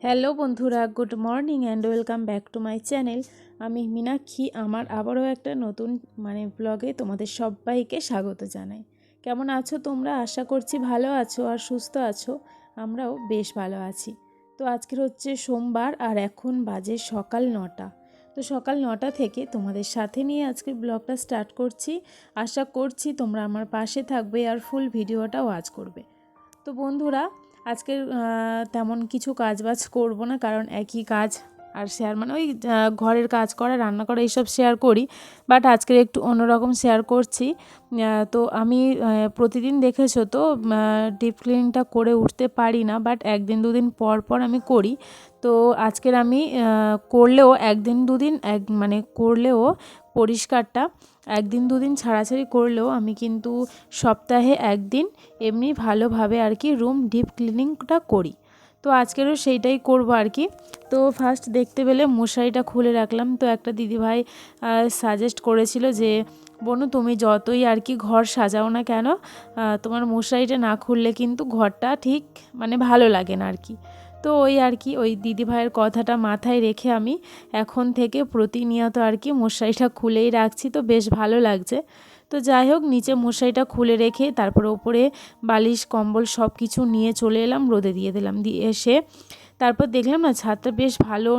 Hello বন্ধুরা, good morning and welcome back to my channel. আমি মীনাক্ষী। আমার আবারও একটা নতুন ব্লগে তোমাদের সবাইকে স্বাগত জানাই। কেমন আছো তোমরা? আশা করছি ভালো আছো আর সুস্থ আছো। আমরাও বেশ ভালো আছি। তো আজকের হচ্ছে সোমবার আর এখন বাজে সকাল 9টা। তো সকাল 9টা থেকে তোমাদের সাথে নিয়ে আজকের ব্লগটা স্টার্ট করছি। আশা করছি তোমরা আমার পাশে থাকবে আর ফুল ভিডিওটা ওয়াচ করবে। তো বন্ধুরা, আজকের তেমন কিছু কাজবাজ করব না, কারণ একই কাজ আর শেয়ার ওই ঘরের কাজ করা, রান্না করা এইসব শেয়ার করি, বাট আজকের একটু অন্যরকম শেয়ার করছি। তো আমি প্রতিদিন দেখেছো তো ডিপ ক্লিনিংটা করে উঠতে পারি না, বাট একদিন দুদিন পর পর আমি করি। তো আজকের আমি করলেও একদিন দুদিন করলেও পরিষ্কারটা একদিন দুদিন ছাড়াছাড়ি করলেও আমি কিন্তু সপ্তাহে একদিন এমনি ভালোভাবে আর কি রুম ডিপ ক্লিনিংটা করি। তো আজকেরও সেইটাই করব আর কি। তো ফার্স্ট দেখতে পেলে মশারিটা খুলে রাখলাম। তো একটা দিদিভাই সাজেস্ট করেছিল যে বনু, তুমি যতই আর কি ঘর সাজাও না কেন, তোমার মশারিটা না খুললে কিন্তু ঘরটা ঠিক ভালো লাগে না আর কি। তো ওই আর কি ওই দিদিভাইয়ের কথাটা মাথায় রেখে আমি এখন থেকে প্রতিনিয়ত আর কি মশারিটা খুলেই রাখছি। তো বেশ ভালো লাগছে। তো যাই হোক, নিচে মশারিটা খুলে রেখে তারপর ওপরে বালিশ কম্বল সব কিছু নিয়ে চলে এলাম, রোদে দিয়ে দিলাম। দিয়ে এসে তারপর দেখলাম না ছাদটা বেশ ভালো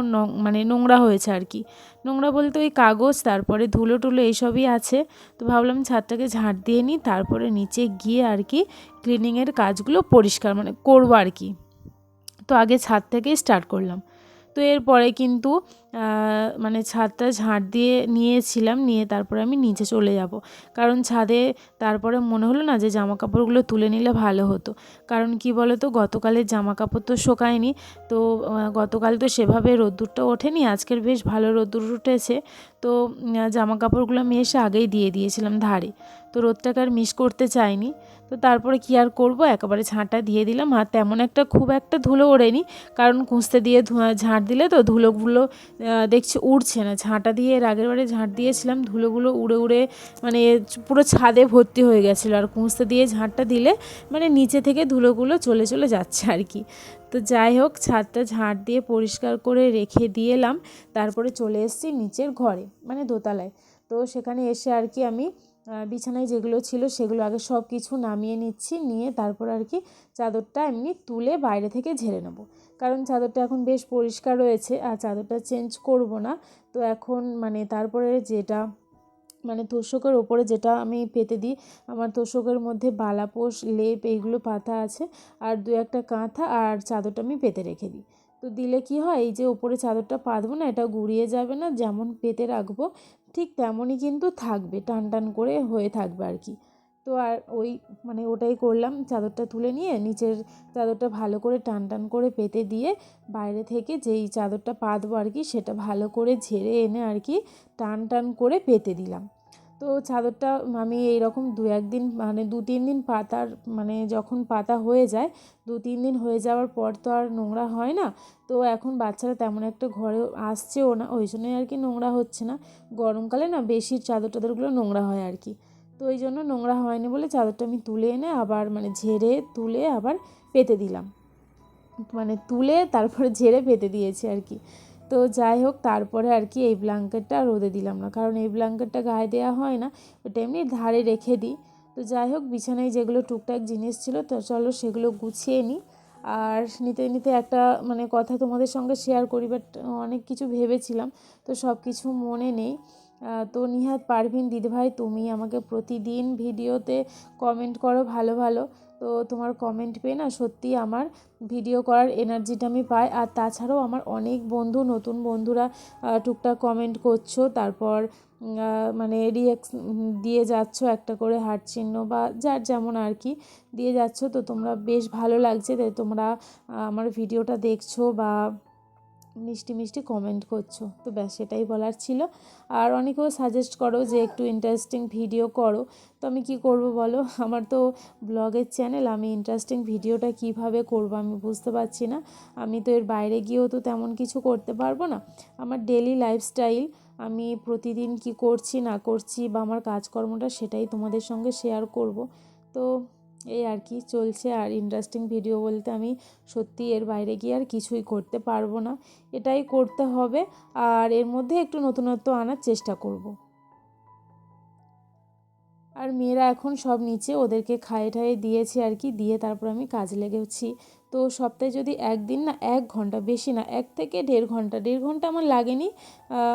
নোংরা হয়েছে আর কি। নোংরা বলতে ওই কাগজ, তারপরে ধুলো টুলো এইসবই আছে। তো ভাবলাম ছাদটাকে ঝাঁট দিয়ে নিই, তারপরে নিচে গিয়ে আর কি ক্লিনিংয়ের কাজগুলো পরিষ্কার করবো আর কি। তো আগে ছাদ থেকেই স্টার্ট করলাম। তো এরপরে কিন্তু ছাদটা ঝাঁট দিয়ে নিয়েছিলাম, নিয়ে তারপরে আমি নিচে চলে যাব, কারণ ছাদে তারপরে মনে হলো না যে জামা কাপড়গুলো তুলে নিলে ভালো হতো। কারণ কি বলো তো, গতকালের জামা কাপড় তো শোকায়নি। তো গতকাল তো সেভাবে রোদ্দুরটা ওঠেনি, আজকের বেশ ভালো রোদ্দুর উঠেছে। তো জামা কাপড়গুলো আমি এসে আগেই দিয়ে দিয়েছিলাম ধারে। তো রোদটাকে আর মিস করতে চাইনি। তো তারপরে কি আর করব, একেবারে ঝাঁটা দিয়ে দিলাম। আর তেমন খুব একটা ধুলো ওড়েনি, কারণ কুঁচতে দিয়ে ঝাঁট দিলে তো ধুলোগুলো দেখছি উড়ছে না। ঝাঁটা দিয়ে এর আগের বারে ঝাঁট দিয়েছিলাম, ধুলোগুলো উড়ে উড়ে পুরো ছাদে ভর্তি হয়ে গেছিলো। আর কুঁচতে দিয়ে ঝাঁটটা দিলে নিচে থেকে ধুলোগুলো চলে চলে যাচ্ছে আর কি। তো যাই হোক, ছাদটা ঝাঁট দিয়ে পরিষ্কার করে রেখে দিয়ে এলাম। তারপরে চলে এসেছি নিচের ঘরে, দোতলায়। তো সেখানে এসে আর কি আমি বিছানায় যেগুলো ছিল সেগুলো আগে সব কিছু নামিয়ে নিচ্ছি, নিয়ে তারপর আর কি চাদরটা এমনি তুলে বাইরে থেকে ঝেড়ে নেব। কারণ চাদরটা এখন বেশ পরিষ্কার রয়েছে আর চাদরটা চেঞ্জ করব না। তো এখন তারপরে যেটা তোষকের ওপরে যেটা আমি পেতে দিই, আমার তোষকের মধ্যে বালাপোষ লেপ এইগুলো পাতা আছে, আর দু একটা কাঁথা আর চাদরটা আমি পেতে রেখে দিই। তো দিলে কি হয়, এই যে ওপরে চাদরটা পাতবো না, এটা গুঁড়িয়ে যাবে না, যেমন পেতে রাখবো ঠিক তেমনই কিন্তু থাকবে, টান টান করে হয়ে থাকবে আর কি। তো আর ওই ওটাই করলাম, চাদরটা তুলে নিয়ে নিচের চাদরটা ভালো করে টান টান করে পেতে দিয়ে বাইরে থেকে যেই চাদরটা পাতবো আর কি সেটা ভালো করে ঝেড়ে এনে আর কি টান টান করে পেতে দিলাম। তো চাদরটা আমি এইরকম দু একদিন 2-3 দিন পাতার যখন পাতা হয়ে যায়, 2-3 দিন হয়ে যাওয়ার পর তো আর নোংরা হয় না। তো এখন বাচ্চারা তেমন একটা ঘরে আসছেও না, ওই জন্যই আর কি নোংরা হচ্ছে না। গরমকালে না বেশি চাদর টাদরগুলো নোংরা হয় আর কি। তো ওই জন্য নোংরা হয়নি বলে চাদরটা আমি তুলে এনে আবার ঝেড়ে তুলে আবার পেতে দিলাম, তুলে তারপরে ঝেড়ে পেতে দিয়েছি আর কি। তো যাই হোক, তারপরে আর কি এই ব্ল্যাঙ্কেটটা রোদে দিলাম না, কারণ এই ব্ল্যাঙ্কেটটা গায়ে দেওয়া হয় না, ওটা এমনি ধারে রেখে দিই। তো যাই হোক, বিছানায় যেগুলো টুকটাক জিনিস ছিল তো চলো সেগুলো গুছিয়ে নিই। আর নিতে নিতে একটা কথা তোমাদের সঙ্গে শেয়ার করি, বাট অনেক কিছু ভেবেছিলাম তো সব কিছু মনে নেই। তো নিহাত পারভিন দিদিভাই, তুমি আমাকে প্রতিদিন ভিডিওতে কমেন্ট করো ভালো ভালো। তো তোমার কমেন্ট পেয়ে না সত্যি আমার ভিডিও করার এনার্জিটা আমি পাই। আর তাছাড়াও আমার অনেক বন্ধু, নতুন বন্ধুরা টুকটাক কমেন্ট করছো, তারপর রিঅ্যাক্ট দিয়ে যাচ্ছ, একটা করে হার্ট চিহ্ন বা যার যেমন আর কি দিয়ে যাচ্ছ। তো তোমরা বেশ ভালো লাগছে, তাই তোমরা আমার ভিডিওটা দেখছো বা মিষ্টি মিষ্টি কমেন্ট করছো। তো ব্যাস সেটাই বলার ছিল। আর অনেকেও সাজেস্ট করো যে একটু ইন্টারেস্টিং ভিডিও করো। তো আমি কি করব বলো, আমার তো ব্লগের চ্যানেল, আমি ইন্টারেস্টিং ভিডিওটা কিভাবে করব আমি বুঝতে পারছি না। আমি তো এর বাইরে গিয়েও তো তেমন কিছু করতে পারবো না। আমার ডেলি লাইফস্টাইল, আমি প্রতিদিন কি করছি না করছি বা আমার কাজকর্মটা, সেটাই তোমাদের সঙ্গে শেয়ার করব। তো এই আর কি চলছে। আর ইন্টারেস্টিং ভিডিও বলতে আমি সত্যি এর বাইরে গিয়ে আর কিছুই করতে পারবো না, এটাই করতে হবে। আর এর মধ্যে একটু নতুনত্ব আনার চেষ্টা করব। আর মেয়েরা এখন সব নিচে, ওদেরকে খাইয়ে ঠাইয়ে দিয়েছি আর কি, দিয়ে তারপর আমি কাজে লেগেছি। তো সপ্তাহে যদি একদিন না 1 ঘন্টা, বেশি না 1 থেকে 1.5 ঘন্টা, 1.5 ঘন্টা আমার লাগেনি,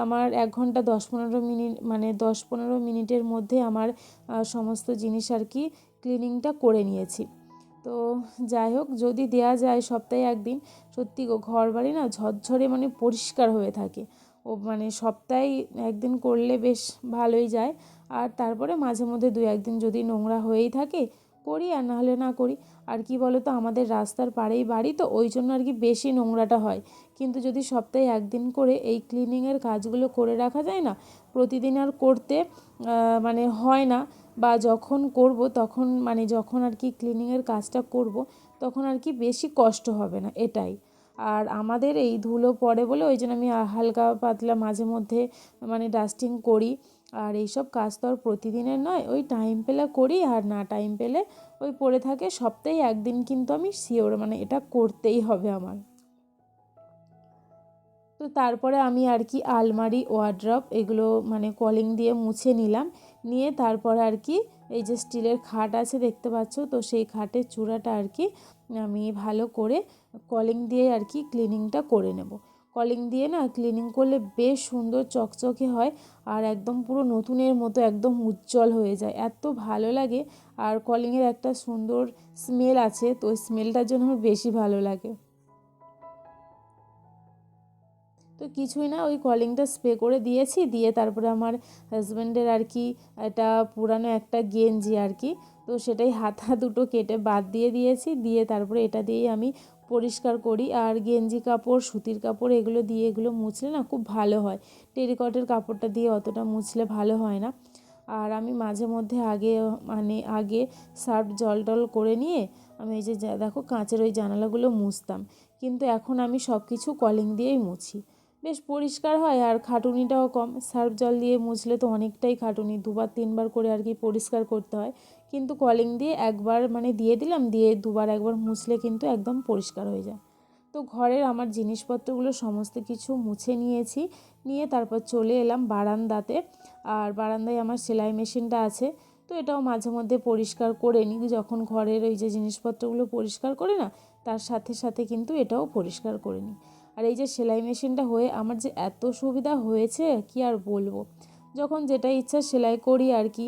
আমার 1 ঘন্টা 10-15 মিনিট, মানে 10-15 মিনিটের মধ্যে আমার সমস্ত জিনিস আর কি ক্লিনিংটা করে নিয়েছি। তো যাই হোক, যদি দেয়া যায় সপ্তাহে একদিন, সত্যি গো ঘর বাড়ি না ঝরঝরে মানে পরিষ্কার হয়ে থাকে। ও মানে সপ্তাহে একদিন করলে বেশ ভালোই যায়। আর তারপরে মাঝে মধ্যে 2-1 দিন যদি নোংরা হয়েই থাকে করি, আর নাহলে না করি। আর কি বলো তো, আমাদের রাস্তার পাড়েই বাড়ি, তো ওই জন্য আর কি বেশি নোংরাটা হয়। কিন্তু যদি সপ্তাহে একদিন করে এই ক্লিনিংয়ের কাজগুলো করে রাখা যায় না, প্রতিদিন আর করতে মানে হয় না। বা যখন করব তখন, মানে যখন আর কি ক্লিনিংয়ের কাজটা করব, তখন আর কি বেশি কষ্ট হবে না, এটাই। আর আমাদের এই ধুলো পড়ে বলে ওই জন্য আমি হালকা পাতলা মাঝে মধ্যে মানে ডাস্টিং করি। আর এইসব কাজ তো আর প্রতিদিনের নয়, ওই টাইম পেলে করি, আর না টাইম পেলে ওই পড়ে থাকে। সপ্তাহে একদিন কিন্তু আমি শিওর, মানে এটা করতেই হবে আমার। তো তারপরে আমি আর কি আলমারি, ওয়ারড্রপ এগুলো মানে কলিং দিয়ে মুছে নিলাম, নিয়ে তারপরে আর কি এই যে স্টিলের খাট আছে দেখতে পাচ্ছ, তো সেই খাটের চূড়াটা আর কি আমি ভালো করে কলিং দিয়ে আর কি ক্লিনিংটা করে নেব। কলিং দিয়ে না ক্লিনিং করলে বেশ সুন্দর চকচকে হয়, আর একদম পুরো নতুনের মতো একদম উজ্জ্বল হয়ে যায়, এত ভালো লাগে। আর কলিংয়ের একটা সুন্দর স্মেল আছে, তো ওই স্মেলটার জন্য আমার বেশি ভালো লাগে। তো কিছুই না, ওই কলিংটা স্প্রে করে দিয়েছি, দিয়ে তারপরে আমার হাজব্যান্ডের আর কি একটা পুরানো একটা গেঞ্জি আর কি, তো সেটাই হাতা দুটো কেটে বাদ দিয়ে দিয়েছি, দিয়ে তারপরে এটা দিয়েই আমি পরিষ্কার করি। আর গেঞ্জি কাপড়, সুতির কাপড় এগুলো দিয়ে এগুলো মুছলে না খুব ভালো হয়, টেরিকটের কাপড়টা দিয়ে অতটা মুছলে ভালো হয় না। আর আমি মাঝে মধ্যে আগে সার্ফ জল টল করে নিয়ে আমি এই যে দেখো কাঁচের ওই জানালাগুলো মুছতাম, কিন্তু এখন আমি সব কিছু কলিং দিয়েই মুছি, বেশ পরিষ্কার হয় আর খাটুনিটাও কম। সার্ফ জল দিয়ে মুছলে তো অনেকটাই খাটুনি, 2-3 বার করে আর কি পরিষ্কার করতে হয়, কিন্তু কলিং দিয়ে একবার মানে দিয়ে দিলাম, দিয়ে দুবার একবার মুছলে কিন্তু একদম পরিষ্কার হয়ে যায়। তো ঘরের আমার জিনিসপত্রগুলো সমস্ত কিছু মুছে নিয়েছি, নিয়ে তারপর চলে এলাম বারান্দাতে। আর বারান্দায় আমার সেলাই মেশিনটা আছে, তো এটাও মাঝে মধ্যে পরিষ্কার করে নিই, যখন ঘরের ওই যে জিনিসপত্রগুলো পরিষ্কার করে না, তার সাথে সাথে কিন্তু এটাও পরিষ্কার করে নিই। আর এই যে সেলাই মেশিনটা হয়ে আমার যে এত সুবিধা হয়েছে কি আর বলবো, যখন যেটা ইচ্ছা সেলাই করি আর কি।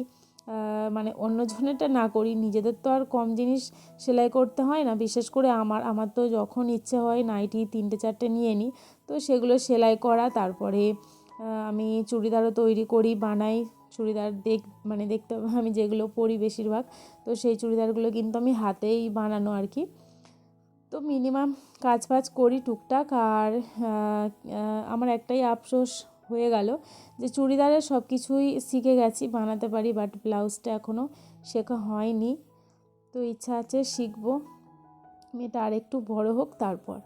মানে অন্যজনেরটা না করি, নিজেদের তো আর কম জিনিস সেলাই করতে হয় না, বিশেষ করে আমার তো যখন ইচ্ছে হয় নাইটি 3-4টে নিয়ে নিই, তো সেগুলো সেলাই করা। তারপরে আমি চুড়িদারও তৈরি করি, বানাই। চুড়িদার মানে দেখতে আমি যেগুলো পরি বেশিরভাগ, তো সেই চুড়িদারগুলো কিন্তু আমি হাতেই বানানো আর কি। তো মিনিমাম কাজ বাজ করি টুকটাক। আর আমার একটাই আফসোস হয়ে গেল যে চুড়িদারের সব কিছুই শিখে গেছি, বানাতে পারি, বাট ব্লাউজটা এখনও শেখা হয়নি। তো ইচ্ছা আছে শিখবো, মেয়েটা আর একটু বড় হোক তারপর।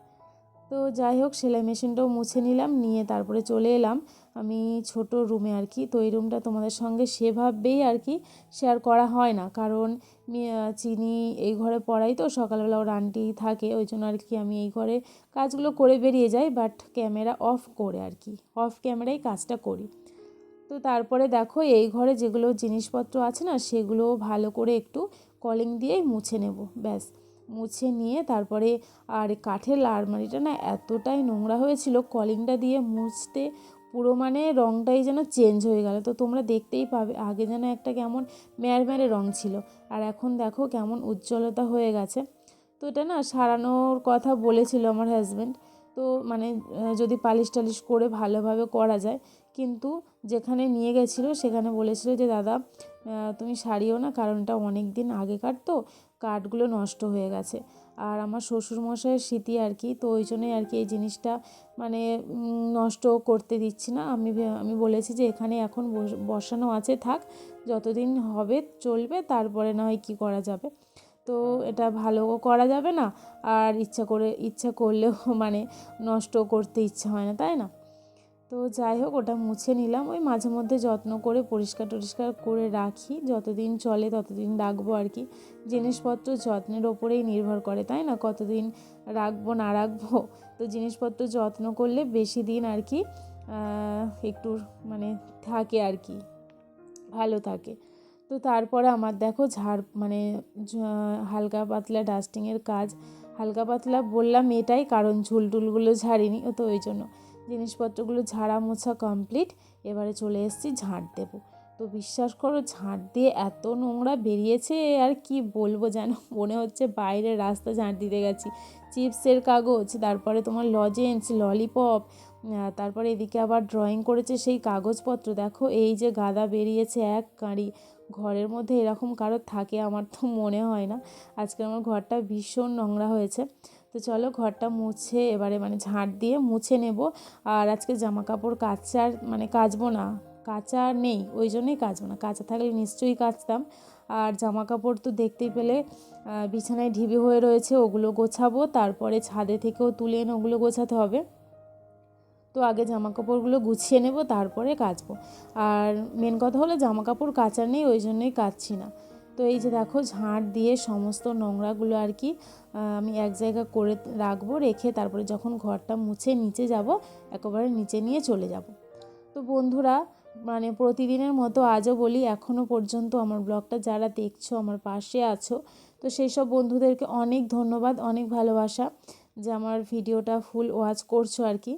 তো যাই হোক, সেলাই মেশিনটাও মুছে নিলাম, নিয়ে তারপরে চলে এলাম আমি ছোট রুমে আর কি। তো এই রুমটা তোমাদের সঙ্গে সেভাবেই আর কি শেয়ার করা হয় না, কারণ চিনি এই ঘরে পড়াই, তো সকালবেলা ওর আন্টি থাকে, ওই জন্য আর কি আমি এই ঘরে কাজগুলো করে বেরিয়ে যাই, বাট ক্যামেরা অফ করে আর কি, অফ ক্যামেরায় কাজটা করি। তো তারপরে দেখো এই ঘরে যেগুলো জিনিসপত্র আছে না, সেগুলো ভালো করে একটু কলিং দিয়েই মুছে নেব, ব্যাস। মুছে নিয়ে তারপরে, আর কাঠের আলমারিটা না এতটাই নোংরা হয়েছিল, কলিংটা দিয়ে মুছতে পুরো মানে রঙটাই যেন চেঞ্জ হয়ে গেল। তো তোমরা দেখতেই পাবে, আগে যেন একটা কেমন ম্যাড়ম্যাড়ে রঙ ছিল, আর এখন দেখো কেমন উজ্জ্বলতা হয়ে গেছে। তো এটা না সারানোর কথা বলেছিল আমার হাজব্যান্ড, তো মানে যদি পালিশ টালিশ করে ভালোভাবে করা যায়, কিন্তু যেখানে নিয়ে গেছিলো সেখানে বলেছিল যে দাদা তুমি সারিও না, কারণ এটা অনেক দিন আগেকার, তো কাঠগুলো নষ্ট হয়ে গেছে। আর আমার শ্বশুরমশাইয়ের স্মৃতি আর কি, তো ওই জন্যই আর কি এই জিনিসটা মানে নষ্ট করতে দিচ্ছি না। আমি বলেছি যে এখানে এখন বসানো আছে, থাক, যতদিন হবে চলবে, তারপরে না হয় কী করা যাবে। তো এটা ভালো করা যাবে না, আর ইচ্ছা করলেও মানে নষ্ট করতে ইচ্ছা হয় না, তাই না? তো যাই হোক, ওটা মুছে নিলাম। ওই মাঝে মধ্যে যত্ন করে পরিষ্কার টরিষ্কার করে রাখি, যতদিন চলে ততদিন রাখবো আর কি। জিনিসপত্র যত্নের ওপরেই নির্ভর করে, তাই না, কতদিন রাখবো না রাখবো। তো জিনিসপত্র যত্ন করলে বেশি দিন আর কি একটু মানে থাকে আর কি, ভালো থাকে। তো তারপরে আমার দেখো হালকা পাতলা ডাস্টিংয়ের কাজ, হালকা পাতলা বললাম এটাই কারণ ঝুলটুলগুলো ঝাড়িনি, তো ওই জন্য জিনিসপত্রগুলো ঝাড়া মোছা কমপ্লিট। এবারে চলে এসেছি ঝাঁট দেবো। তো বিশ্বাস করো, ঝাঁট দিয়ে এত নোংরা বেরিয়েছে আর কি বলবো, যেন মনে হচ্ছে বাইরের রাস্তা ঝাঁট দিতে গেছি। চিপসের কাগজ, তারপরে তোমার লজেন্স, ললিপপ, তারপরে এদিকে আবার ড্রয়িং করেছে সেই কাগজপত্র। দেখো এই যে গাদা বেরিয়েছে এক কাঁড়ি। ঘরের মধ্যে এরকম কারোর থাকে আমার তো মনে হয় না। আজকে আমার ঘরটা ভীষণ নোংরা হয়েছে। তো চলো ঘরটা মুছে এবারে ঝাঁট দিয়ে মুছে নেব। আর আজকে জামা কাপড় কাচবো না, কাচা নেই, ওই জন্যই কাচবো না। কাচা থাকলে নিশ্চয়ই কাচতাম। আর জামা কাপড় তো দেখতেই পেলে বিছানায় ঢিবি হয়ে রয়েছে, ওগুলো গোছাবো। তারপরে ছাদে থেকেও তুলে এনে ওগুলো গোছাতে হবে। তো আগে জামা কাপড়গুলো গুছিয়ে নেব, তারপরে কাচবো। আর মেন কথা হলো জামা কাপড় কাচার নেই, ওই জন্যই কাচছি না। তো এই যে দেখো ঝাঁট দিয়ে সমস্ত নোংরাগুলো আর কি আমি এক জায়গা করে রাখবো, রেখে তারপরে যখন ঘরটা মুছে নিচে যাব, একেবারে নিচে নিয়ে চলে যাব। তো বন্ধুরা, প্রতিদিনের মতো আজও বলি, এখনও পর্যন্ত আমার ব্লগটা যারা দেখছো, আমার পাশে আছো, তো সেই সব বন্ধুদেরকে অনেক ধন্যবাদ, অনেক ভালোবাসা যে আমার ভিডিওটা ফুল ওয়াচ করছো আর কি।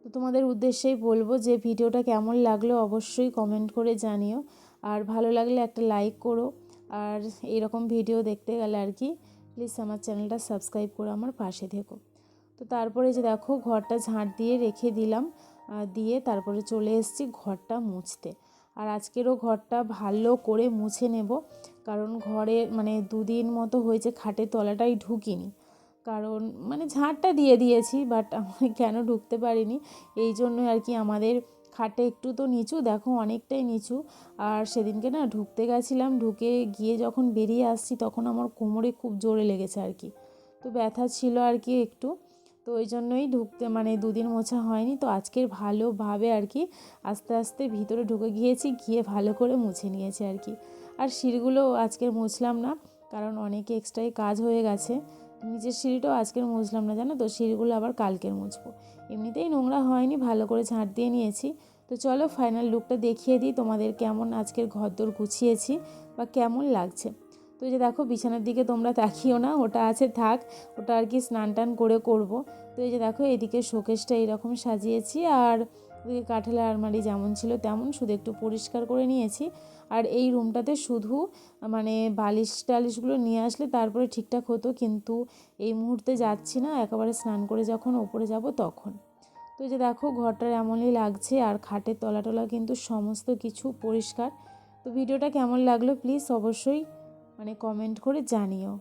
তো তোমাদের উদ্দেশ্যেই বলবো যে ভিডিওটা কেমন লাগলো অবশ্যই কমেন্ট করে জানিও। আর ভালো লাগলে একটা লাইক করো। আর এইরকম ভিডিও দেখতে গেলে আর কি প্লিজ আমার চ্যানেলটা সাবস্ক্রাইব করে আমার পাশে থেকো। তো তারপরে যে দেখো ঘরটা ঝাঁট দিয়ে রেখে দিলাম, দিয়ে তারপরে চলে এসেছি ঘরটা মুছতে। আর আজকেরও ঘরটা ভালো করে মুছে নেব, কারণ ঘরে 2 দিন মতো হয়েছে খাটের তলাটাই ঢুকিনি। কারণ ঝাঁটটা দিয়ে দিয়েছি, বাট আমি কেন ঢুকতে পারিনি, এই জন্যই আর কি। আমাদের খাটে একটু তো নিচু, দেখো অনেকটাই নিচু। আর সেদিনকে না ঢুকতে গেছিলাম, ঢুকে গিয়ে যখন বেরিয়ে আসছি তখন আমার কোমরে খুব জোরে লেগেছে আর কি। তো ব্যথা ছিল আর কি একটু। তো ওই জন্যই ঢুকতে 2 দিন মোছা হয়নি। তো আজকের ভালোভাবে আর কি আস্তে আস্তে ভিতরে ঢুকে গিয়েছি, গিয়ে ভালো করে মুছে নিয়েছি আর কি। আর সিঁড়িগুলো আজকের মুছলাম না, কারণ অনেকে এক্সট্রাই কাজ হয়ে গেছে। নিচের সিঁড়িটাও আজকের মুছলাম না, জানো তো, সিঁড়িগুলো আবার কালকের মুছবো। এমনিতেই নোংরা হয়নি, ভালো করে ঝাঁট দিয়ে নিয়েছি। তো চলো ফাইনাল লুকটা দেখিয়ে দিই তোমাদের, কেমন আজকের ঘরদোর গুছিয়েছি বা কেমন লাগছে। তো এই যে দেখো বিছানার দিকে তোমরা তাকিও না, ওটা আছে থাক, ওটা আর কি স্নান টান করে করব। তো এই যে দেখো এদিকে শোকেসটা এইরকম সাজিয়েছি, আর ওদিকে কাঠের আলমারি যেমন ছিল তেমন, শুধু একটু পরিষ্কার করে নিয়েছি। আর এই রুমটাতে শুধু বালিশ টালিশগুলো নিয়ে আসলে তারপরে ঠিকঠাক হতো, কিন্তু এই মুহূর্তে যাচ্ছি না, একেবারে স্নান করে যখন ওপরে যাব তখন। তো এই যে দেখো ঘরটার এমনই লাগছে, আর খাটের তলা কিন্তু সমস্ত কিছু পরিষ্কার। তো ভিডিওটা কেমন লাগলো প্লিজ অবশ্যই কমেন্ট করে জানিও।